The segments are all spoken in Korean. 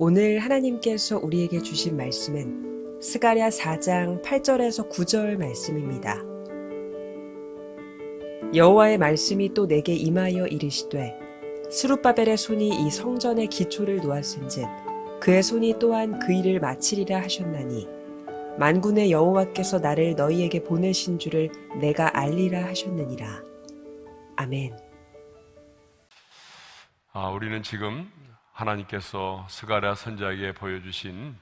오늘 하나님께서 우리에게 주신 말씀은 스가랴 4장 8절에서 9절 말씀입니다. 여호와의 말씀이 또 내게 임하여 이르시되 스룹바벨의 손이 이 성전의 기초를 놓았은즉 그의 손이 또한 그 일을 마치리라 하셨나니 만군의 여호와께서 나를 너희에게 보내신 줄을 내가 알리라 하셨느니라. 아멘. 우리는 지금 하나님께서 스가랴 선지자에게 보여주신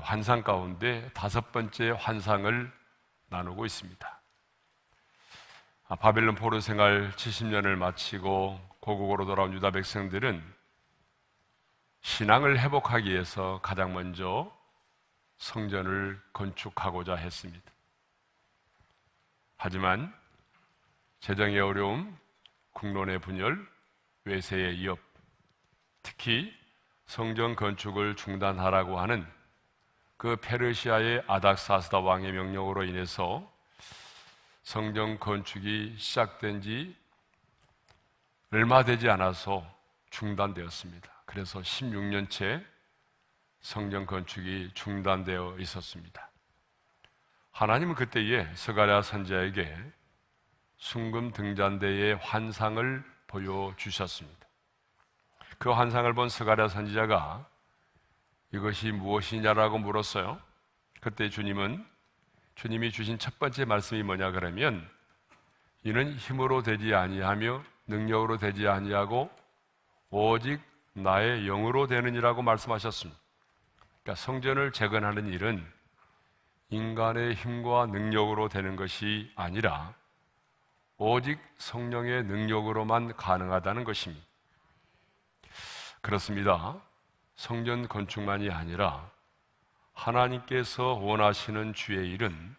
환상 가운데 5번째 환상을 나누고 있습니다. 바벨론 포로 생활 70년을 마치고 고국으로 돌아온 유다 백성들은 신앙을 회복하기 위해서 가장 먼저 성전을 건축하고자 했습니다. 하지만 재정의 어려움, 국론의 분열, 외세의 위협, 특히 성전 건축을 중단하라고 하는 그 페르시아의 아닥사스다 왕의 명령으로 인해서 성전 건축이 시작된 지 얼마 되지 않아서 중단되었습니다. 그래서 16년째 성전 건축이 중단되어 있었습니다. 하나님은 그때에 스가랴 선지자에게 순금 등잔대의 환상을 보여주셨습니다. 그 환상을 본 스가랴 선지자가 이것이 무엇이냐라고 물었어요. 그때 주님이 주신 첫 번째 말씀이 뭐냐 그러면 이는 힘으로 되지 아니하며 능력으로 되지 아니하고 오직 나의 영으로 되느니라고 말씀하셨습니다. 그러니까 성전을 재건하는 일은 인간의 힘과 능력으로 되는 것이 아니라 오직 성령의 능력으로만 가능하다는 것입니다. 그렇습니다. 성전 건축만이 아니라 하나님께서 원하시는 주의 일은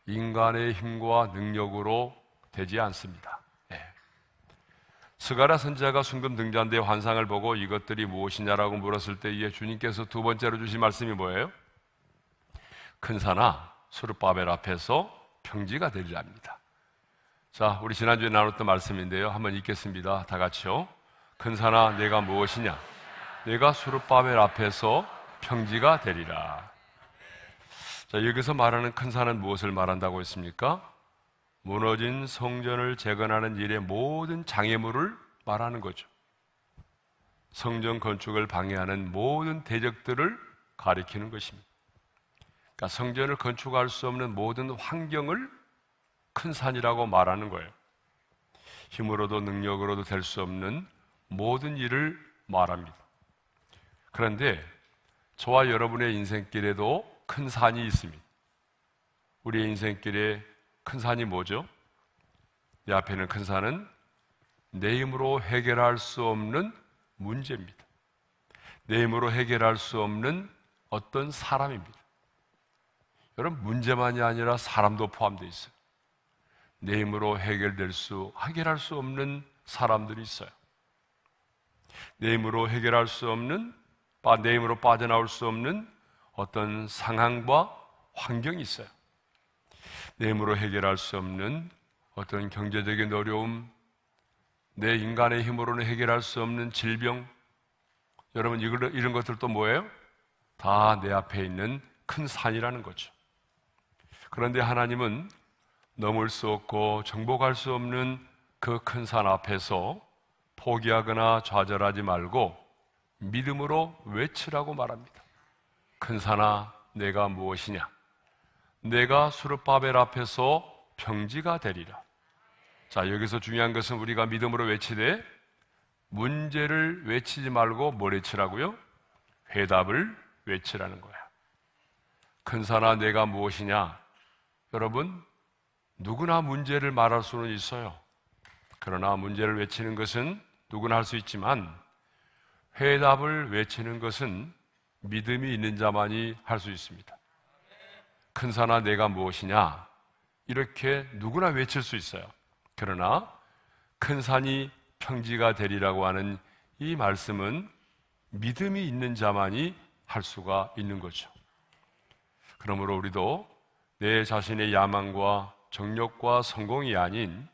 인간의 힘과 능력으로 되지 않습니다. 스가랴 선지자가 순금 등잔대의 환상을 보고 이것들이 무엇이냐라고 물었을 때에 주님께서 두 번째로 주신 말씀이 뭐예요? 큰 산아 스룹바벨 앞에서 평지가 되리랍니다. 자, 우리 지난주에 나눴던 말씀인데요. 한번 읽겠습니다. 다 같이요. 큰 산아 내가 무엇이냐? 내가 스룹바벨 앞에서 평지가 되리라. 자, 여기서 말하는 큰 산은 무엇을 말한다고 했습니까? 무너진 성전을 재건하는 일의 모든 장애물을 말하는 거죠. 성전 건축을 방해하는 모든 대적들을 가리키는 것입니다. 그러니까 성전을 건축할 수 없는 모든 환경을 큰 산이라고 말하는 거예요. 힘으로도 능력으로도 될 수 없는 모든 일을 말합니다. 그런데 저와 여러분의 인생길에도 큰 산이 있습니다. 우리의 인생길에 큰 산이 뭐죠? 내 앞에 있는 큰 산은 내 힘으로 해결할 수 없는 문제입니다. 내 힘으로 해결할 수 없는 어떤 사람입니다. 여러분, 문제만이 아니라 사람도 포함되어 있어요. 내 힘으로 해결할 수 없는 사람들이 있어요. 내 힘으로 해결할 수 없는, 내 힘으로 빠져나올 수 없는 어떤 상황과 환경이 있어요. 내 힘으로 해결할 수 없는 어떤 경제적인 어려움, 내 인간의 힘으로는 해결할 수 없는 질병, 여러분 이런 것들도 뭐예요? 다 내 앞에 있는 큰 산이라는 거죠. 그런데 하나님은 넘을 수 없고 정복할 수 없는 그 큰 산 앞에서 포기하거나 좌절하지 말고 믿음으로 외치라고 말합니다. 큰 산아 내가 무엇이냐? 내가 스룹바벨 앞에서 평지가 되리라. 자, 여기서 중요한 것은 우리가 믿음으로 외치되 문제를 외치지 말고 뭘 외치라고요? 회답을 외치라는 거야. 큰 산아 내가 무엇이냐? 여러분, 누구나 문제를 말할 수는 있어요. 그러나 문제를 외치는 것은 누구나 할 수 있지만 회답을 외치는 것은 믿음이 있는 자만이 할 수 있습니다. 큰 산아 내가 무엇이냐? 이렇게 누구나 외칠 수 있어요. 그러나 큰 산이 평지가 되리라고 하는 이 말씀은 믿음이 있는 자만이 할 수가 있는 거죠. 그러므로 우리도 내 자신의 야망과 정력과 성공이 아닌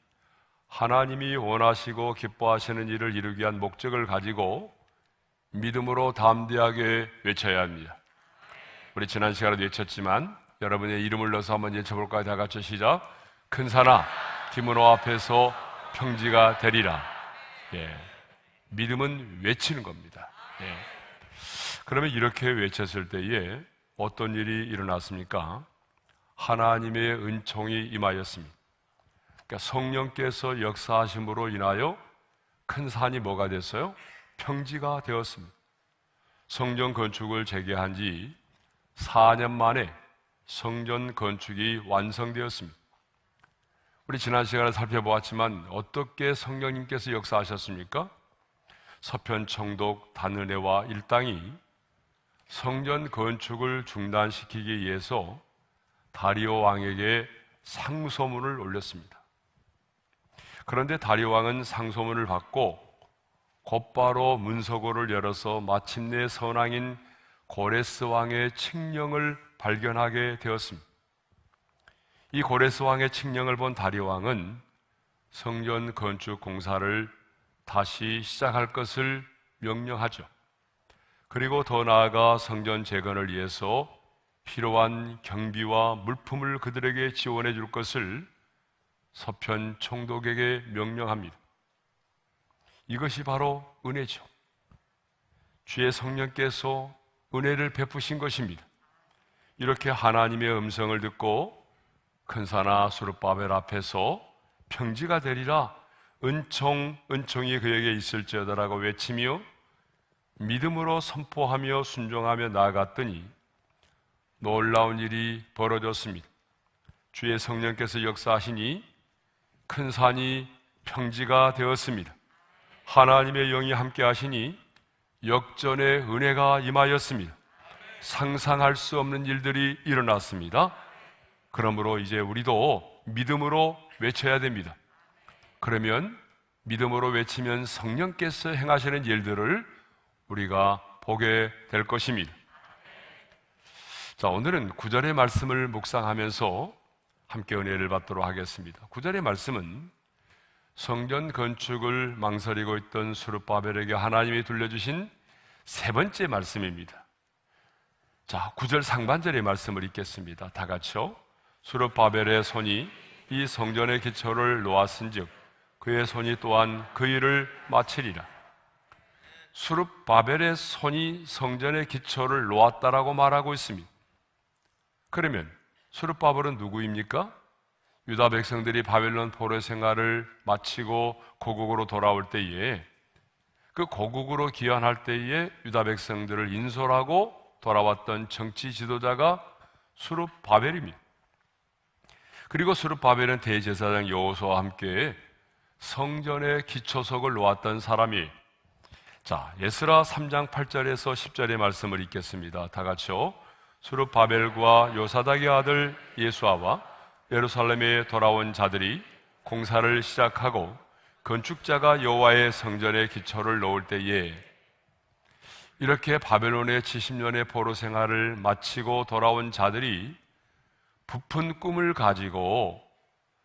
하나님이 원하시고 기뻐하시는 일을 이루기 위한 목적을 가지고 믿음으로 담대하게 외쳐야 합니다. 우리 지난 시간에도 외쳤지만 여러분의 이름을 넣어서 한번 외쳐볼까요? 다 같이 시작. 큰 산아 디므로 앞에서 평지가 되리라. 믿음은 외치는 겁니다. 그러면 이렇게 외쳤을 때에 어떤 일이 일어났습니까? 하나님의 은총이 임하였습니다. 그러니까 성령께서 역사하심으로 인하여 큰 산이 뭐가 됐어요? 평지가 되었습니다. 성전 건축을 재개한 지 4년 만에 성전 건축이 완성되었습니다. 우리 지난 시간에 살펴보았지만 어떻게 성령님께서 역사하셨습니까? 서편, 청독, 단은혜와 일당이 성전 건축을 중단시키기 위해서 다리오 왕에게 상소문을 올렸습니다. 그런데 다리오 왕은 상소문을 받고 곧바로 문서고를 열어서 마침내 선왕인 고레스 왕의 칙령을 발견하게 되었습니다. 이 고레스 왕의 칙령을 본 다리오 왕은 성전 건축 공사를 다시 시작할 것을 명령하죠. 그리고 더 나아가 성전 재건을 위해서 필요한 경비와 물품을 그들에게 지원해 줄 것을 서편 총독에게 명령합니다. 이것이 바로 은혜죠. 주의 성령께서 은혜를 베푸신 것입니다. 이렇게 하나님의 음성을 듣고 큰 산아 수르바벨 앞에서 평지가 되리라. 은총이 그에게 있을지어다라고 외치며 믿음으로 선포하며 순종하며 나아갔더니 놀라운 일이 벌어졌습니다. 주의 성령께서 역사하시니 큰 산이 평지가 되었습니다. 하나님의 영이 함께 하시니 역전의 은혜가 임하였습니다. 상상할 수 없는 일들이 일어났습니다. 그러므로 이제 우리도 믿음으로 외쳐야 됩니다. 그러면 믿음으로 외치면 성령께서 행하시는 일들을 우리가 보게 될 것입니다. 자, 오늘은 9절의 말씀을 묵상하면서 함께 은혜를 받도록 하겠습니다. 9절의 말씀은 성전 건축을 망설이고 있던 스룹바벨에게 하나님이 들려주신 세 번째 말씀입니다. 자, 9절 상반절의 말씀을 읽겠습니다. 다 같이요. 스룹바벨의 손이 이 성전의 기초를 놓았은즉 그의 손이 또한 그 일을 마치리라. 스룹바벨의 손이 성전의 기초를 놓았다라고 말하고 있습니다. 그러면 스룹바벨은 누구입니까? 유다 백성들이 바벨론 포로 생활을 마치고 고국으로 돌아올 때에 그 고국으로 귀환할 때에 유다 백성들을 인솔하고 돌아왔던 정치 지도자가 스룹바벨입니다. 그리고 스룹바벨은 대제사장 여호수아와 함께 성전의 기초석을 놓았던 사람이. 자, 에스라 3장 8절에서 10절의 말씀을 읽겠습니다. 다 같이요. 스룹바벨과 요사닥의 아들 예수아와 예루살렘에 돌아온 자들이 공사를 시작하고 건축자가 여호와의 성전의 기초를 놓을 때에 이렇게 바벨론의 70년의 포로 생활을 마치고 돌아온 자들이 부푼 꿈을 가지고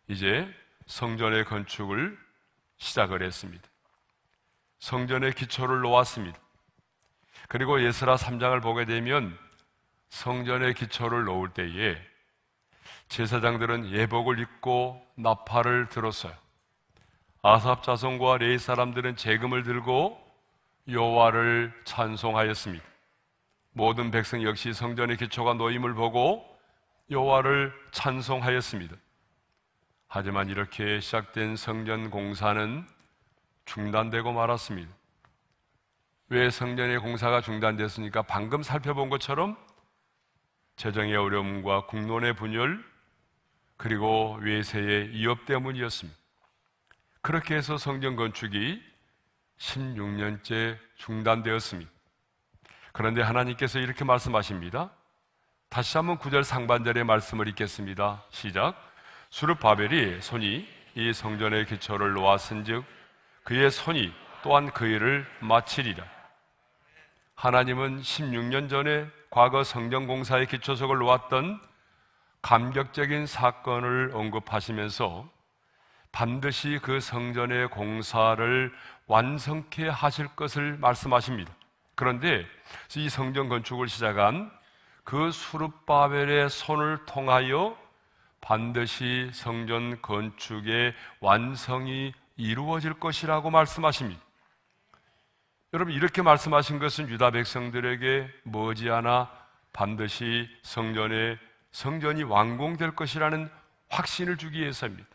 이제 성전의 건축을 시작을 했습니다. 성전의 기초를 놓았습니다. 그리고 예스라 3장을 보게 되면 성전의 기초를 놓을 때에 제사장들은 예복을 입고 나팔을 들었어요. 아삽 자손과 레위 사람들은 재금을 들고 여호와를 찬송하였습니다. 모든 백성 역시 성전의 기초가 놓임을 보고 여호와를 찬송하였습니다. 하지만 이렇게 시작된 성전 공사는 중단되고 말았습니다. 왜 성전의 공사가 중단됐습니까? 방금 살펴본 것처럼 재정의 어려움과 국론의 분열 그리고 외세의 위협 때문이었습니다. 그렇게 해서 성전 건축이 16년째 중단되었습니다. 그런데 하나님께서 이렇게 말씀하십니다. 다시 한번 9절 상반절의 말씀을 읽겠습니다. 시작. 스룹바벨이 손이 이 성전의 기초를 놓았은즉 그의 손이 또한 그 일을 마치리라. 하나님은 16년 전에 과거 성전 공사의 기초석을 놓았던 감격적인 사건을 언급하시면서 반드시 그 성전의 공사를 완성케 하실 것을 말씀하십니다. 그런데 이 성전 건축을 시작한 그 수룹바벨의 손을 통하여 반드시 성전 건축의 완성이 이루어질 것이라고 말씀하십니다. 여러분, 이렇게 말씀하신 것은 유다 백성들에게 머지않아 반드시 성전이 완공될 것이라는 확신을 주기 위해서입니다.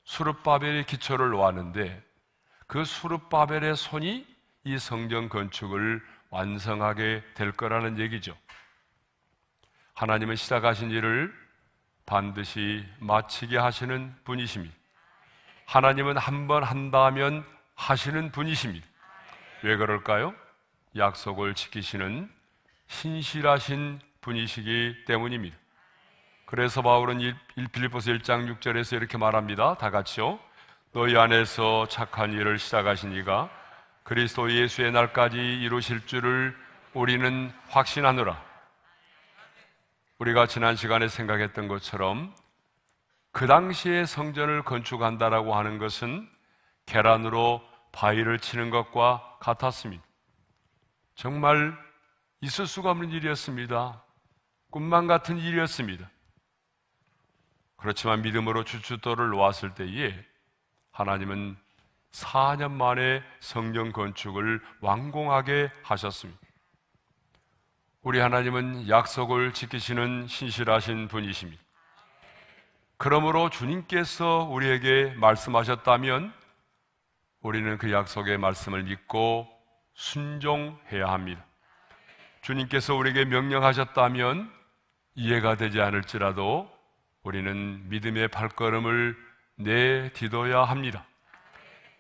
수룹바벨의 기초를 놓았는데 그 수룹바벨의 손이 이 성전 건축을 완성하게 될 거라는 얘기죠. 하나님은 시작하신 일을 반드시 마치게 하시는 분이십니다. 하나님은 한 번 한다면 하시는 분이십니다. 왜 그럴까요? 약속을 지키시는 신실하신 분이시기 때문입니다. 그래서 바울은 빌립보서 1장 6절에서 이렇게 말합니다. 다 같이요. 너희 안에서 착한 일을 시작하신 이가 그리스도 예수의 날까지 이루실 줄을 우리는 확신하노라. 우리가 지난 시간에 생각했던 것처럼 그 당시에 성전을 건축한다라고 하는 것은 계란으로 바위를 치는 것과 같았습니다. 정말 있을 수가 없는 일이었습니다. 꿈만 같은 일이었습니다. 그렇지만 믿음으로 주춧돌을 놓았을 때에 하나님은 4년 만에 성전 건축을 완공하게 하셨습니다. 우리 하나님은 약속을 지키시는 신실하신 분이십니다. 그러므로 주님께서 우리에게 말씀하셨다면 우리는 그 약속의 말씀을 믿고 순종해야 합니다. 주님께서 우리에게 명령하셨다면 이해가 되지 않을지라도 우리는 믿음의 발걸음을 내딛어야 합니다.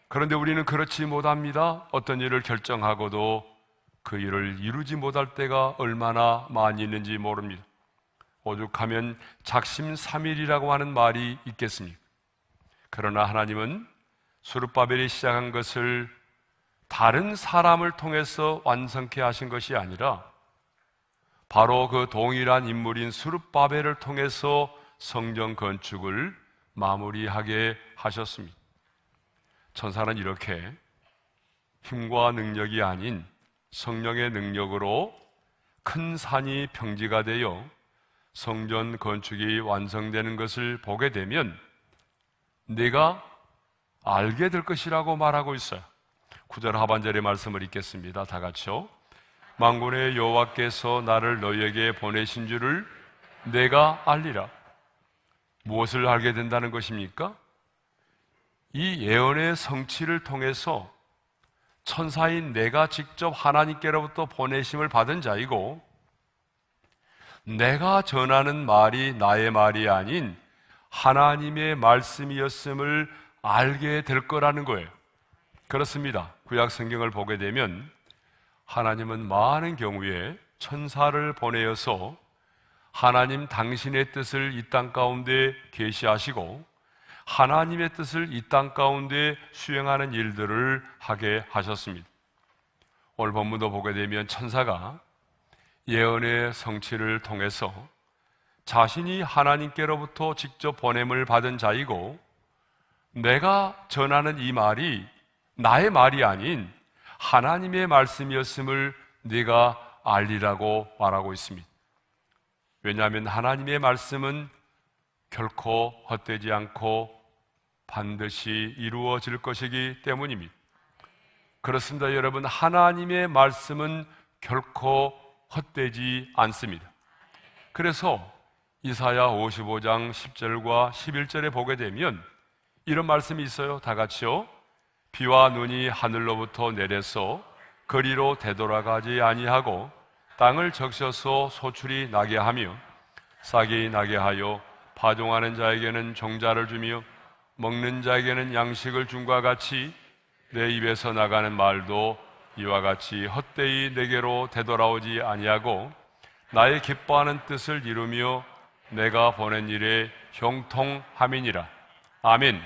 그런데 우리는 그렇지 못합니다. 어떤 일을 결정하고도 그 일을 이루지 못할 때가 얼마나 많이 있는지 모릅니다. 오죽하면 작심삼일이라고 하는 말이 있겠습니까? 그러나 하나님은 수룹바벨이 시작한 것을 다른 사람을 통해서 완성케 하신 것이 아니라 바로 그 동일한 인물인 수룹바벨을 통해서 성전 건축을 마무리하게 하셨습니다. 천사는 이렇게 힘과 능력이 아닌 성령의 능력으로 큰 산이 평지가 되어 성전 건축이 완성되는 것을 보게 되면 내가 알게 될 것이라고 말하고 있어요. 9절 하반절의 말씀을 읽겠습니다. 다 같이요. 만군의 여호와께서 나를 너희에게 보내신 줄을 내가 알리라. 무엇을 알게 된다는 것입니까? 이 예언의 성취를 통해서 천사인 내가 직접 하나님께로부터 보내심을 받은 자이고 내가 전하는 말이 나의 말이 아닌 하나님의 말씀이었음을 알게 될 거라는 거예요. 그렇습니다. 구약 성경을 보게 되면 하나님은 많은 경우에 천사를 보내어서 하나님 당신의 뜻을 이 땅 가운데 계시하시고 하나님의 뜻을 이 땅 가운데 수행하는 일들을 하게 하셨습니다. 오늘 본문도 보게 되면 천사가 예언의 성취를 통해서 자신이 하나님께로부터 직접 보냄을 받은 자이고 내가 전하는 이 말이 나의 말이 아닌 하나님의 말씀이었음을 네가 알리라고 말하고 있습니다. 왜냐하면 하나님의 말씀은 결코 헛되지 않고 반드시 이루어질 것이기 때문입니다. 그렇습니다. 여러분, 하나님의 말씀은 결코 헛되지 않습니다. 그래서 이사야 55장 10절과 11절에 보게 되면 이런 말씀이 있어요. 다 같이요. 비와 눈이 하늘로부터 내려서 거리로 되돌아가지 아니하고 땅을 적셔서 소출이 나게 하며 싹이 나게 하여 파종하는 자에게는 종자를 주며 먹는 자에게는 양식을 줌과 같이 내 입에서 나가는 말도 이와 같이 헛되이 내게로 되돌아오지 아니하고 나의 기뻐하는 뜻을 이루며 내가 보낸 일에 형통함이니라. 아멘.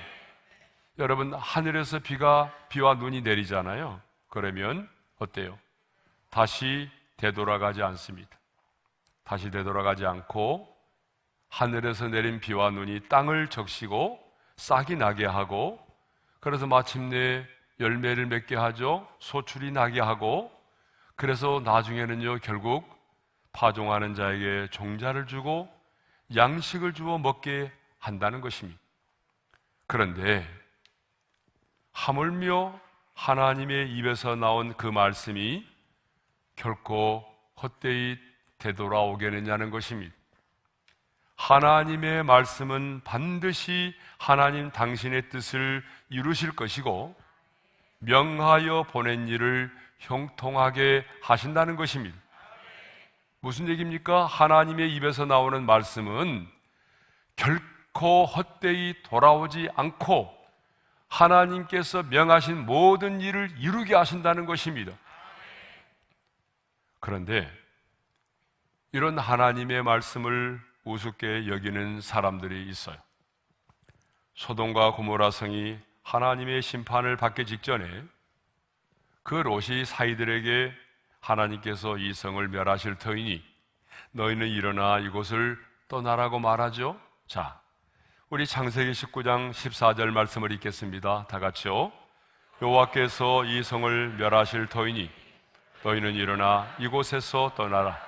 여러분, 하늘에서 비와 눈이 내리잖아요. 그러면 어때요? 다시 되돌아가지 않습니다. 다시 되돌아가지 않고 하늘에서 내린 비와 눈이 땅을 적시고 싹이 나게 하고 그래서 마침내 열매를 맺게 하죠. 소출이 나게 하고 그래서 나중에는요, 결국 파종하는 자에게 종자를 주고 양식을 주어 먹게 한다는 것입니다. 그런데 하물며 하나님의 입에서 나온 그 말씀이 결코 헛되이 되돌아오겠느냐는 것입니다. 하나님의 말씀은 반드시 하나님 당신의 뜻을 이루실 것이고 명하여 보낸 일을 형통하게 하신다는 것입니다. 무슨 얘기입니까? 하나님의 입에서 나오는 말씀은 결코 헛되이 돌아오지 않고 하나님께서 명하신 모든 일을 이루게 하신다는 것입니다. 그런데 이런 하나님의 말씀을 우습게 여기는 사람들이 있어요. 소돔과 고모라 성이 하나님의 심판을 받기 직전에 그 롯이 사이들에게 하나님께서 이 성을 멸하실 터이니 너희는 일어나 이곳을 떠나라고 말하죠. 자, 우리 창세기 19장 14절 말씀을 읽겠습니다. 다 같이요. 여호와께서 이 성을 멸하실 터이니 너희는 일어나 이곳에서 떠나라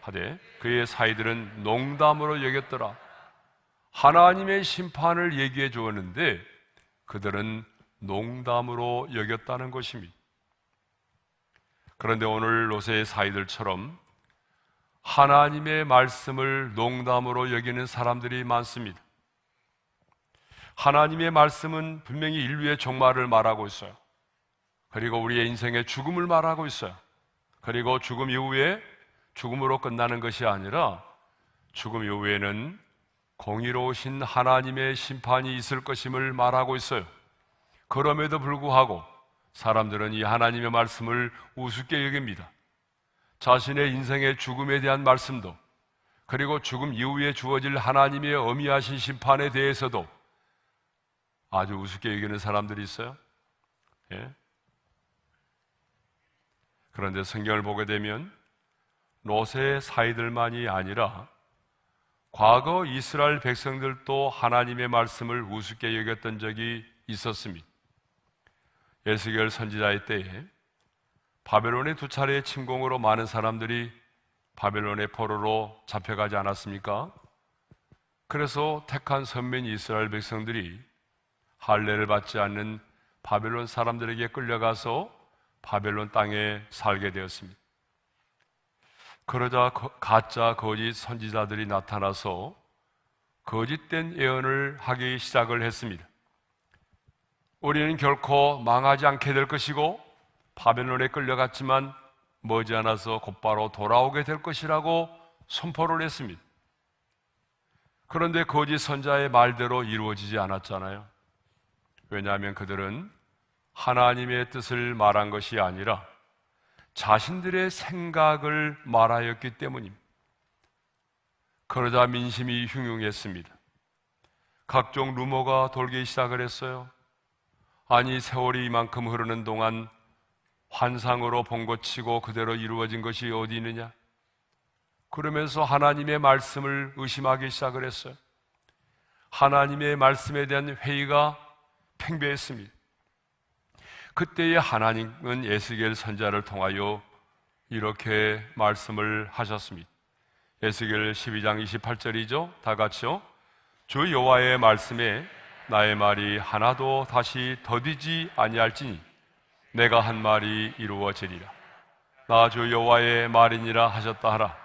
하되 그의 사이들은 농담으로 여겼더라. 하나님의 심판을 얘기해 주었는데 그들은 농담으로 여겼다는 것입니다. 그런데 오늘 롯의 사이들처럼 하나님의 말씀을 농담으로 여기는 사람들이 많습니다. 하나님의 말씀은 분명히 인류의 종말을 말하고 있어요. 그리고 우리의 인생의 죽음을 말하고 있어요. 그리고 죽음 이후에 죽음으로 끝나는 것이 아니라 죽음 이후에는 공의로우신 하나님의 심판이 있을 것임을 말하고 있어요. 그럼에도 불구하고 사람들은 이 하나님의 말씀을 우습게 여깁니다. 자신의 인생의 죽음에 대한 말씀도 그리고 죽음 이후에 주어질 하나님의 엄미하신 심판에 대해서도 아주 우습게 여기는 사람들이 있어요. 예? 그런데 성경을 보게 되면 롯의 사이들만이 아니라 과거 이스라엘 백성들도 하나님의 말씀을 우습게 여겼던 적이 있었습니다. 에스겔 선지자의 때에 바벨론의 2차례의 침공으로 많은 사람들이 바벨론의 포로로 잡혀가지 않았습니까? 그래서 택한 선민 이스라엘 백성들이 할례를 받지 않는 바벨론 사람들에게 끌려가서 바벨론 땅에 살게 되었습니다. 그러자 가짜 거짓 선지자들이 나타나서 거짓된 예언을 하기 시작을 했습니다. 우리는 결코 망하지 않게 될 것이고 바벨론에 끌려갔지만 머지않아서 곧바로 돌아오게 될 것이라고 선포를 했습니다. 그런데 거짓 선자의 말대로 이루어지지 않았잖아요. 왜냐하면 그들은 하나님의 뜻을 말한 것이 아니라 자신들의 생각을 말하였기 때문입니다. 그러자 민심이 흉흉했습니다. 각종 루머가 돌기 시작을 했어요. 아니, 세월이 이만큼 흐르는 동안 환상으로 본 것 치고 그대로 이루어진 것이 어디 있느냐? 그러면서 하나님의 말씀을 의심하기 시작을 했어요. 하나님의 말씀에 대한 회의가 팽배했습니다. 그때에 하나님은 에스겔 선지자를 통하여 이렇게 말씀을 하셨습니다. 에스겔 12장 28절이죠. 다 같이요. 주 여호와의 말씀에 나의 말이 하나도 다시 더디지 아니할지니 내가 한 말이 이루어지리라. 나 주 여호와의 말이니라 하셨다 하라.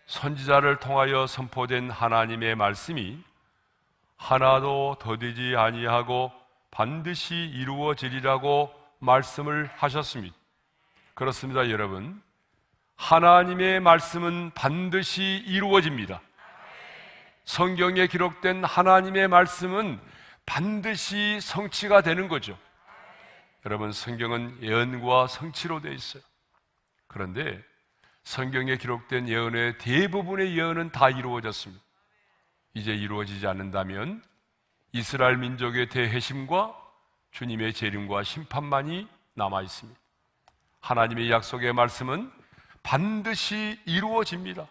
선지자를 통하여 선포된 하나님의 말씀이 하나도 더디지 아니하고 반드시 이루어지리라고 말씀을 하셨습니다. 그렇습니다, 여러분. 하나님의 말씀은 반드시 이루어집니다. 성경에 기록된 하나님의 말씀은 반드시 성취가 되는 거죠. 여러분, 성경은 예언과 성취로 되어 있어요. 그런데 성경에 기록된 예언의 대부분의 예언은 다 이루어졌습니다. 이제 이루어지지 않는다면 이스라엘 민족의 대회심과 주님의 재림과 심판만이 남아 있습니다. 하나님의 약속의 말씀은 반드시 이루어집니다.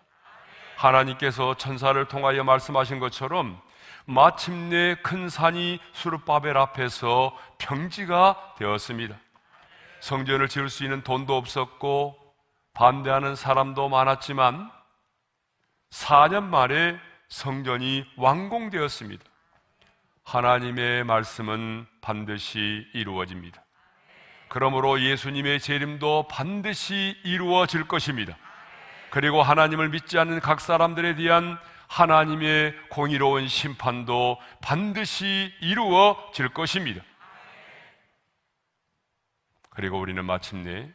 하나님께서 천사를 통하여 말씀하신 것처럼 마침내 큰 산이 수르바벨 앞에서 평지가 되었습니다. 성전을 지을 수 있는 돈도 없었고 반대하는 사람도 많았지만 4년 만에 성전이 완공되었습니다. 하나님의 말씀은 반드시 이루어집니다. 그러므로 예수님의 재림도 반드시 이루어질 것입니다. 그리고 하나님을 믿지 않는 각 사람들에 대한 하나님의 공의로운 심판도 반드시 이루어질 것입니다. 그리고 우리는 마침내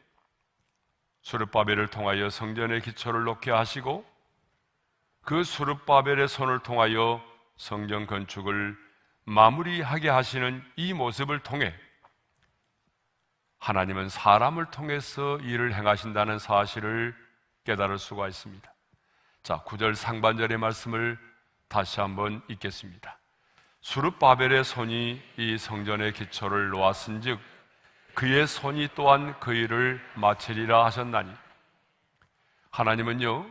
수룹바벨을 통하여 성전의 기초를 놓게 하시고 그 수룹바벨의 손을 통하여 성전 건축을 마무리하게 하시는 이 모습을 통해 하나님은 사람을 통해서 일을 행하신다는 사실을 깨달을 수가 있습니다. 자, 9절 상반절의 말씀을 다시 한번 읽겠습니다. 수룹바벨의 손이 이 성전의 기초를 놓았은즉 그의 손이 또한 그 일을 마치리라 하셨나니, 하나님은요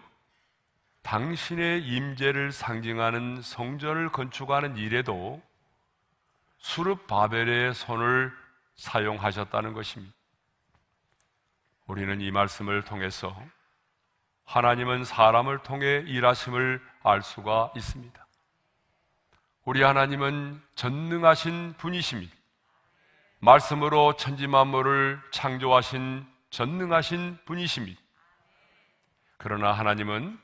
당신의 임재를 상징하는 성전을 건축하는 일에도 수룹바벨의 손을 사용하셨다는 것입니다. 우리는 이 말씀을 통해서 하나님은 사람을 통해 일하심을 알 수가 있습니다. 우리 하나님은 전능하신 분이십니다. 말씀으로 천지만물을 창조하신 전능하신 분이십니다. 그러나 하나님은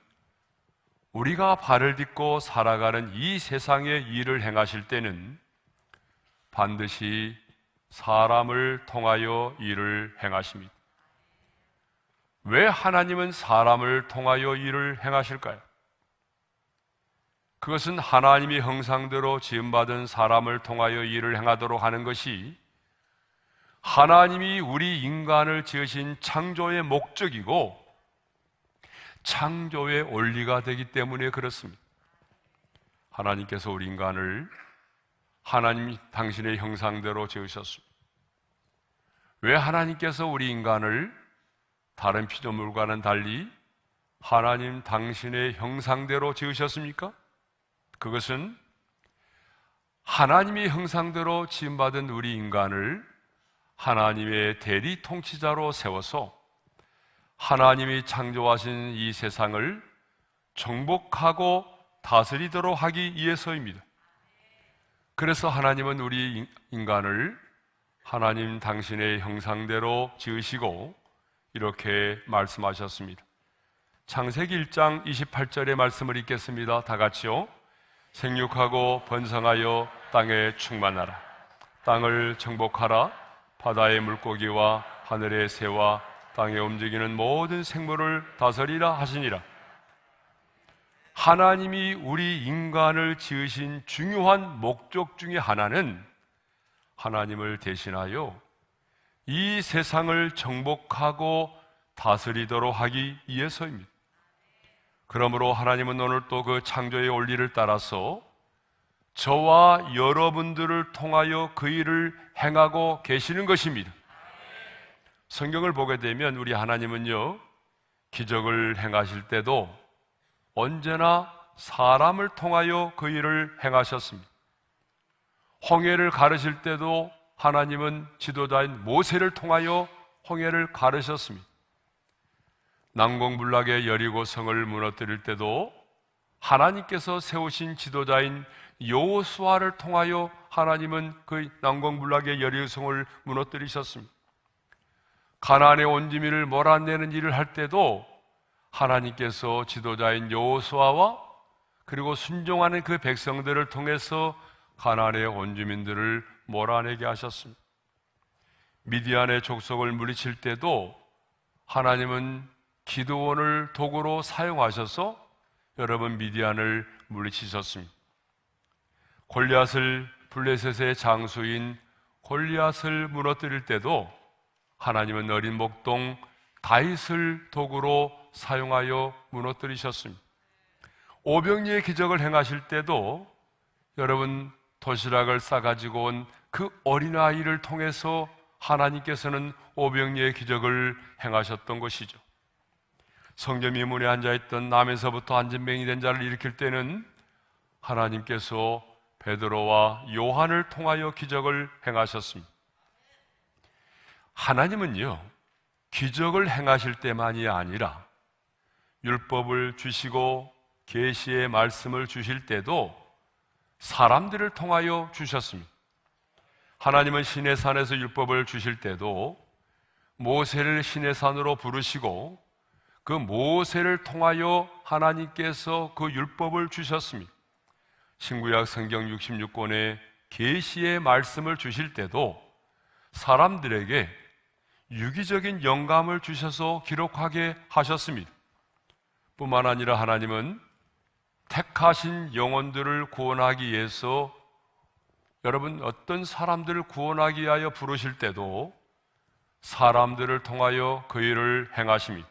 우리가 발을 딛고 살아가는 이 세상의 일을 행하실 때는 반드시 사람을 통하여 일을 행하십니다. 왜 하나님은 사람을 통하여 일을 행하실까요? 그것은 하나님이 형상대로 지음받은 사람을 통하여 일을 행하도록 하는 것이 하나님이 우리 인간을 지으신 창조의 목적이고 창조의 원리가 되기 때문에 그렇습니다. 하나님께서 우리 인간을 하나님 당신의 형상대로 지으셨습니다. 왜 하나님께서 우리 인간을 다른 피조물과는 달리 하나님 당신의 형상대로 지으셨습니까? 그것은 하나님의 형상대로 지음받은 우리 인간을 하나님의 대리 통치자로 세워서 하나님이 창조하신 이 세상을 정복하고 다스리도록 하기 위해서입니다. 그래서 하나님은 우리 인간을 하나님 당신의 형상대로 지으시고 이렇게 말씀하셨습니다. 창세기 1장 28절의 말씀을 읽겠습니다. 다 같이요. 생육하고 번성하여 땅에 충만하라. 땅을 정복하라. 바다의 물고기와 하늘의 새와 땅에 움직이는 모든 생물을 다스리라 하시니라. 하나님이 우리 인간을 지으신 중요한 목적 중에 하나는 하나님을 대신하여 이 세상을 정복하고 다스리도록 하기 위해서입니다. 그러므로 하나님은 오늘 또 그 창조의 원리를 따라서 저와 여러분들을 통하여 그 일을 행하고 계시는 것입니다. 성경을 보게 되면 우리 하나님은요 기적을 행하실 때도 언제나 사람을 통하여 그 일을 행하셨습니다. 홍해를 가르실 때도 하나님은 지도자인 모세를 통하여 홍해를 가르셨습니다. 난공불락의 여리고성을 무너뜨릴 때도 하나님께서 세우신 지도자인 여호수아를 통하여 하나님은 그 난공불락의 여리고성을 무너뜨리셨습니다. 가나안의 온지민을 몰아내는 일을 할 때도 하나님께서 지도자인 여호수아와 그리고 순종하는 그 백성들을 통해서 가나안의 온주민들을 몰아내게 하셨습니다. 미디안의 족속을 물리칠 때도 하나님은 기드온을 도구로 사용하셔서 여러분 미디안을 물리치셨습니다. 골리앗을 블레셋의 장수인 골리앗을 무너뜨릴 때도 하나님은 어린 목동 다윗을 도구로 사용하여 무너뜨리셨습니다. 오병이의 기적을 행하실 때도 여러분 도시락을 싸가지고 온 그 어린아이를 통해서 하나님께서는 오병이의 기적을 행하셨던 것이죠. 성전 미문에 앉아있던 남에서부터 안진뱅이 된 자를 일으킬 때는 하나님께서 베드로와 요한을 통하여 기적을 행하셨습니다. 하나님은요, 기적을 행하실 때만이 아니라 율법을 주시고 계시의 말씀을 주실 때도 사람들을 통하여 주셨습니다. 하나님은 시내산에서 율법을 주실 때도 모세를 시내산으로 부르시고 그 모세를 통하여 하나님께서 그 율법을 주셨습니다. 신구약 성경 66권의 계시의 말씀을 주실 때도 사람들에게 유기적인 영감을 주셔서 기록하게 하셨습니다. 뿐만 아니라 하나님은 택하신 영혼들을 구원하기 위해서 여러분 어떤 사람들을 구원하기 위하여 부르실 때도 사람들을 통하여 그 일을 행하십니다.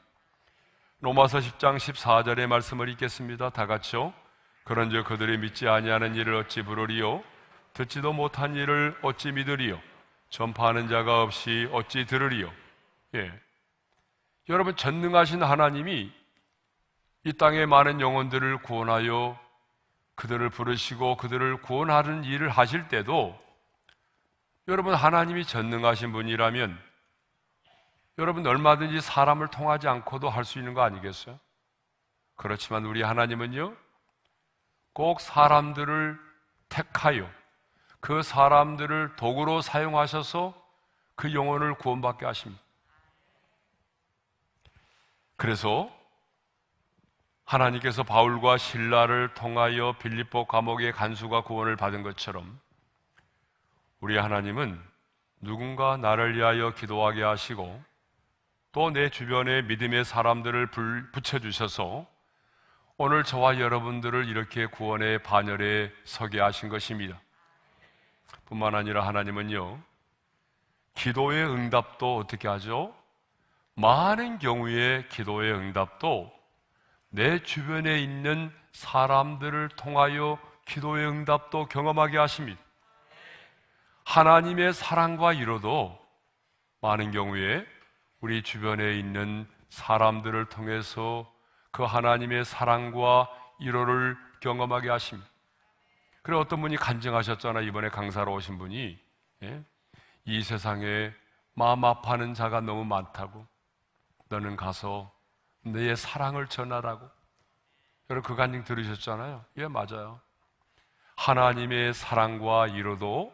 로마서 10장 14절의 말씀을 읽겠습니다. 다 같이요. 그런즉 그들이 믿지 아니하는 일을 어찌 부르리요? 듣지도 못한 일을 어찌 믿으리요? 전파하는 자가 없이 어찌 들으리요? 여러분, 전능하신 하나님이 이 땅의 많은 영혼들을 구원하여 그들을 부르시고 그들을 구원하는 일을 하실 때도 여러분, 하나님이 전능하신 분이라면 여러분 얼마든지 사람을 통하지 않고도 할 수 있는 거 아니겠어요? 그렇지만 우리 하나님은요, 꼭 사람들을 택하여 그 사람들을 도구로 사용하셔서 그 영혼을 구원받게 하십니다. 그래서 하나님께서 바울과 실라를 통하여 빌립보 감옥의 간수가 구원을 받은 것처럼 우리 하나님은 누군가 나를 위하여 기도하게 하시고 또 내 주변에 믿음의 사람들을 붙여주셔서 오늘 저와 여러분들을 이렇게 구원의 반열에 서게 하신 것입니다. 뿐만 아니라 하나님은요, 기도의 응답도 어떻게 하죠? 많은 경우에 기도의 응답도 내 주변에 있는 사람들을 통하여 기도의 응답도 경험하게 하십니다. 하나님의 사랑과 위로도 많은 경우에 우리 주변에 있는 사람들을 통해서 그 하나님의 사랑과 위로를 경험하게 하십니다. 그래, 어떤 분이 간증하셨잖아요. 이번에 강사로 오신 분이 이 세상에 마음 아파하는 자가 너무 많다고, 너는 가서 내 사랑을 전하라고. 여러분 그 간증 들으셨잖아요. 예, 맞아요. 하나님의 사랑과 위로도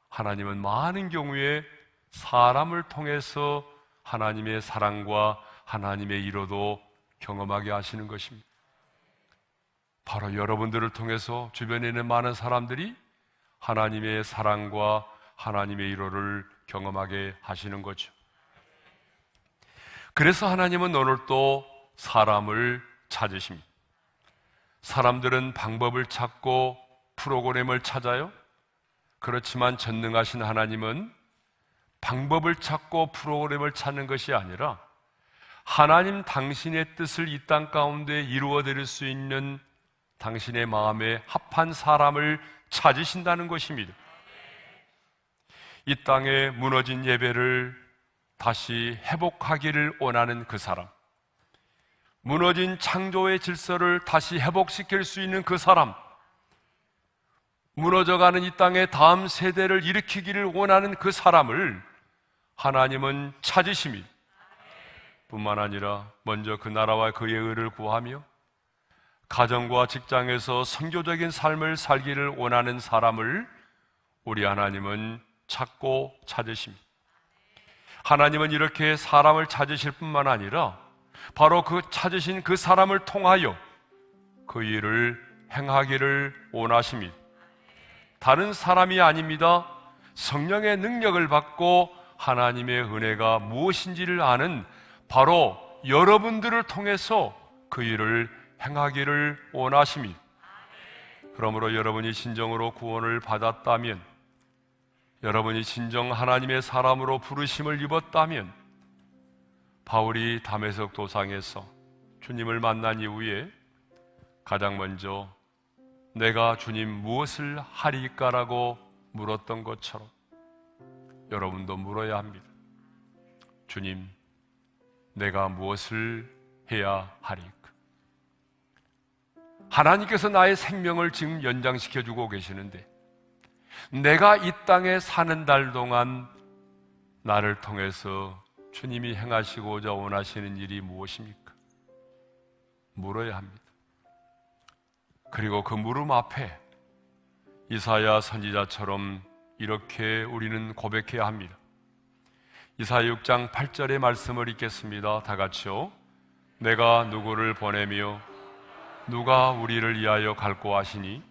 하나님은 많은 경우에 사람을 통해서 하나님의 사랑과 하나님의 위로도 경험하게 하시는 것입니다. 바로 여러분들을 통해서 주변에 있는 많은 사람들이 하나님의 사랑과 하나님의 위로를 경험하게 하시는 거죠. 그래서 하나님은 오늘 또 사람을 찾으십니다. 사람들은 방법을 찾고 프로그램을 찾아요. 그렇지만 전능하신 하나님은 방법을 찾고 프로그램을 찾는 것이 아니라 하나님 당신의 뜻을 이 땅 가운데 이루어 드릴 수 있는 당신의 마음에 합한 사람을 찾으신다는 것입니다. 이 땅에 무너진 예배를 다시 회복하기를 원하는 그 사람, 무너진 창조의 질서를 다시 회복시킬 수 있는 그 사람, 무너져가는 이 땅의 다음 세대를 일으키기를 원하는 그 사람을 하나님은 찾으십니다. 뿐만 아니라 먼저 그 나라와 그의 의를 구하며 가정과 직장에서 선교적인 삶을 살기를 원하는 사람을 우리 하나님은 찾고 찾으십니다. 하나님은 이렇게 사람을 찾으실 뿐만 아니라 바로 그 찾으신 그 사람을 통하여 그 일을 행하기를 원하십니다. 다른 사람이 아닙니다. 성령의 능력을 받고 하나님의 은혜가 무엇인지를 아는 바로 여러분들을 통해서 그 일을 행하기를 원하십니다. 그러므로 여러분이 진정으로 구원을 받았다면, 여러분이 진정 하나님의 사람으로 부르심을 입었다면, 바울이 다메섹 도상에서 주님을 만난 이후에 가장 먼저 내가 주님 무엇을 하리까라고 물었던 것처럼 여러분도 물어야 합니다. 주님, 내가 무엇을 해야 하리까? 하나님께서 나의 생명을 지금 연장시켜주고 계시는데 내가 이 땅에 사는 달 동안 나를 통해서 주님이 행하시고자 원하시는 일이 무엇입니까? 물어야 합니다. 그리고 그 물음 앞에 이사야 선지자처럼 이렇게 우리는 고백해야 합니다. 이사야 6장 8절의 말씀을 읽겠습니다. 다 같이요. 내가 누구를 보내며 누가 우리를 위하여 갈고 하시니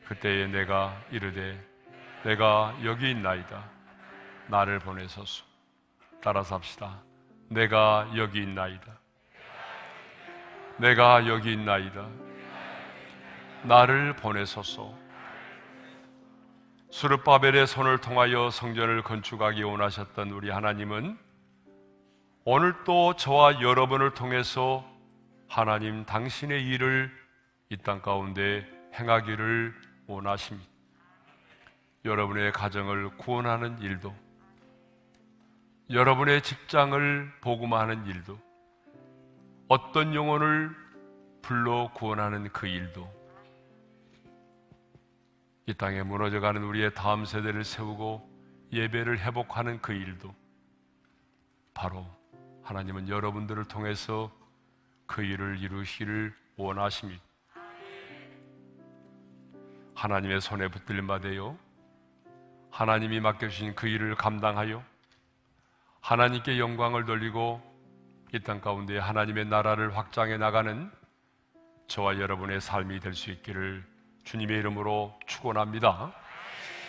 그때에 내가 이르되 내가 여기 있나이다. 나를 보내소서. 따라서 합시다. 내가 여기 있나이다. 내가 여기 있나이다. 나를 보내소서. 스룹바벨의 손을 통하여 성전을 건축하기 원하셨던 우리 하나님은 오늘 또 저와 여러분을 통해서 하나님 당신의 일을 이 땅 가운데 행하기를 원하십니다. 여러분의 가정을 구원하는 일도, 여러분의 직장을 복음화하는 일도, 어떤 영혼을 불러 구원하는 그 일도, 이 땅에 무너져가는 우리의 다음 세대를 세우고 예배를 회복하는 그 일도 바로 하나님은 여러분들을 통해서 그 일을 이루시기를 원하십니다. 하나님의 손에 붙들림 받아요. 하나님이 맡겨주신 그 일을 감당하여 하나님께 영광을 돌리고 이 땅 가운데 하나님의 나라를 확장해 나가는 저와 여러분의 삶이 될 수 있기를 주님의 이름으로 축원합니다.